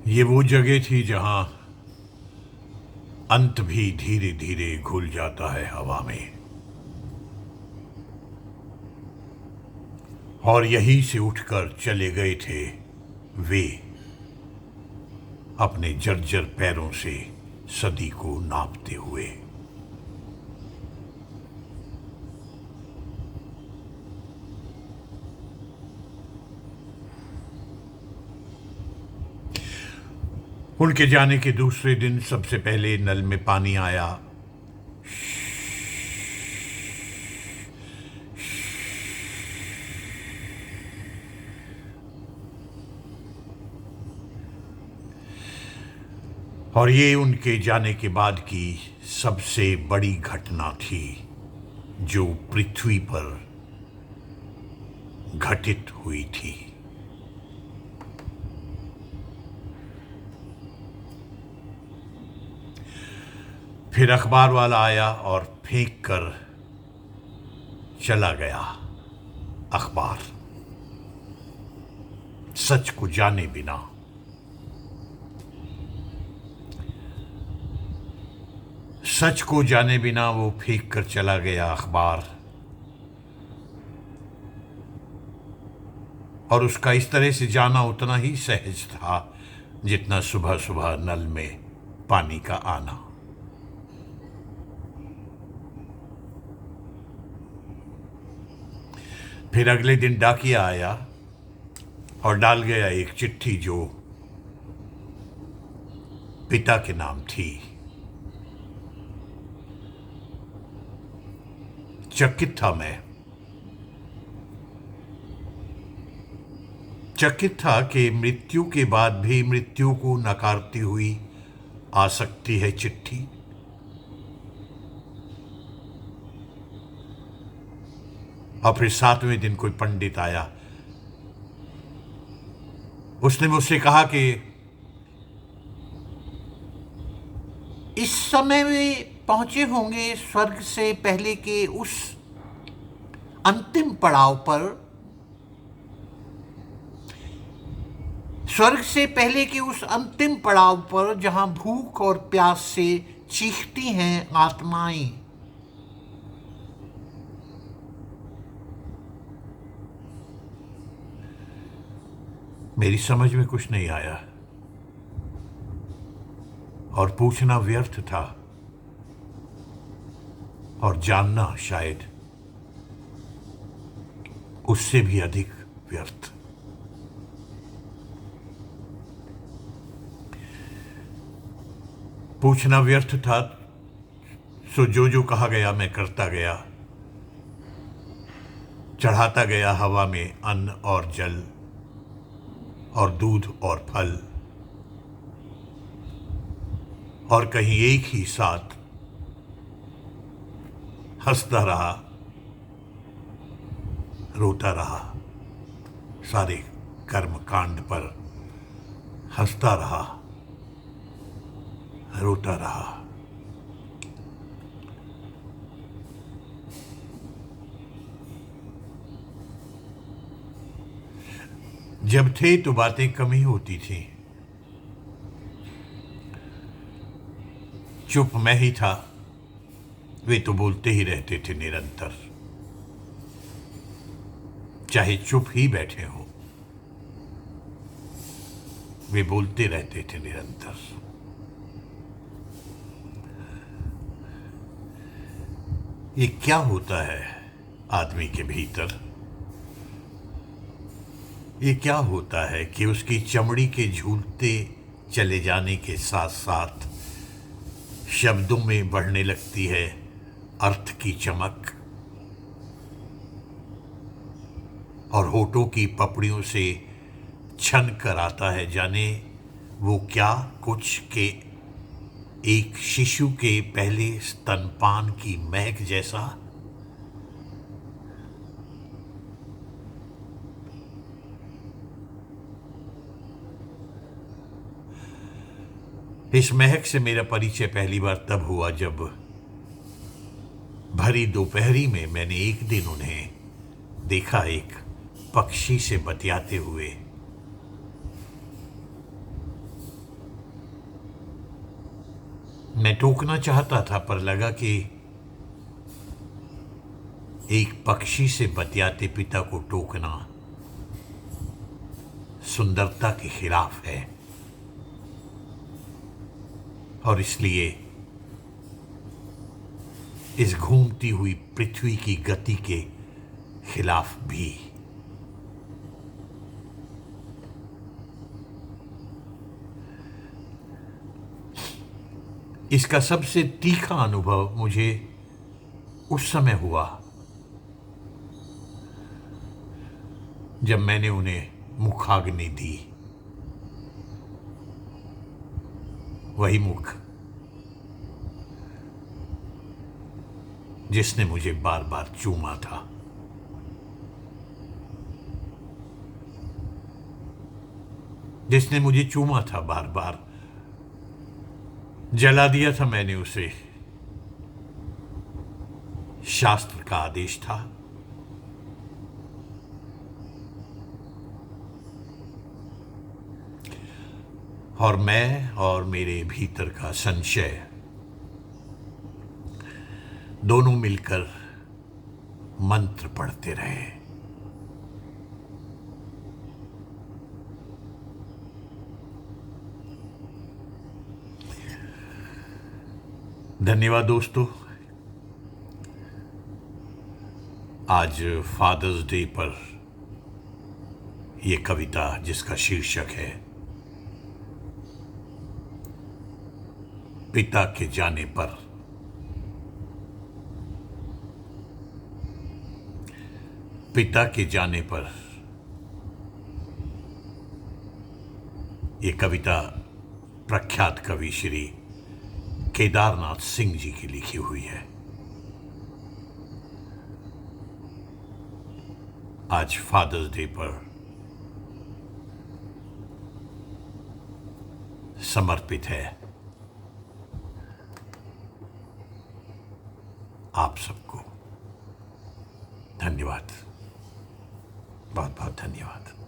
ये वो जगह थी जहां अंत भी धीरे धीरे घुल जाता है हवा में, और यहीं से उठकर चले गए थे वे अपने जर्जर पैरों से सदी को नापते हुए। उनके जाने के दूसरे दिन सबसे पहले नल में पानी आया। और ये उनके जाने के बाद की सबसे बड़ी घटना थी जो पृथ्वी पर घटित हुई थी। फिर अखबार वाला आया और फेंक कर चला गया अखबार, सच को जाने बिना। सच को जाने बिना वो फेंक कर चला गया अखबार, और उसका इस तरह से जाना उतना ही सहज था जितना सुबह सुबह नल में पानी का आना। फिर अगले दिन डाकिया आया और डाल गया एक चिट्ठी जो पिता के नाम थी। चकित था मैं, चकित था कि मृत्यु के बाद भी मृत्यु को नकारती हुई आ सकती है चिट्ठी। और फिर 7वें दिन कोई पंडित आया। उसने मुझसे कहा कि इस समय वे पहुंचे होंगे स्वर्ग से पहले के उस अंतिम पड़ाव पर, स्वर्ग से पहले के उस अंतिम पड़ाव पर जहां भूख और प्यास से चीखती हैं आत्माएं। मेरी समझ में कुछ नहीं आया और पूछना व्यर्थ था और जानना शायद उससे भी अधिक व्यर्थ। पूछना व्यर्थ था, सो जो कहा गया मैं करता गया, चढ़ाता गया हवा में अन्न और जल और दूध और फल, और कहीं एक ही साथ हंसता रहा, रोता रहा, सारे कर्म कांड पर हंसता रहा, रोता रहा। जब थे तो बातें कम ही होती थी। चुप मैं ही था, वे तो बोलते ही रहते थे निरंतर, चाहे चुप ही बैठे हो वे बोलते रहते थे निरंतर। ये क्या होता है आदमी के भीतर? ये क्या होता है कि उसकी चमड़ी के झूलते चले जाने के साथ साथ शब्दों में बढ़ने लगती है अर्थ की चमक, और होठों की पपड़ियों से छन कर आता है जाने वो क्या कुछ के एक शिशु के पहले स्तनपान की महक जैसा। इस महक से मेरा परिचय पहली बार तब हुआ जब भरी दोपहरी में मैंने एक दिन उन्हें देखा एक पक्षी से बतियाते हुए। मैं टोकना चाहता था पर लगा कि एक पक्षी से बतियाते पिता को टोकना सुंदरता के खिलाफ है, और इसलिए इस घूमती हुई पृथ्वी की गति के खिलाफ भी। इसका सबसे तीखा अनुभव मुझे उस समय हुआ जब मैंने उन्हें मुखाग्नि दी। वही मुख जिसने मुझे बार बार चूमा था। जिसने मुझे चूमा था बार बार, जला दिया था मैंने उसे। शास्त्र का आदेश था। और मैं और मेरे भीतर का संशय दोनों मिलकर मंत्र पढ़ते रहे। धन्यवाद दोस्तों। आज फादर्स डे पर यह कविता जिसका शीर्षक है पिता के जाने पर। पिता के जाने पर यह कविता प्रख्यात कवि श्री केदारनाथ सिंह जी की लिखी हुई है। आज फादर्स डे पर समर्पित है आप सबको। धन्यवाद, बहुत बहुत धन्यवाद।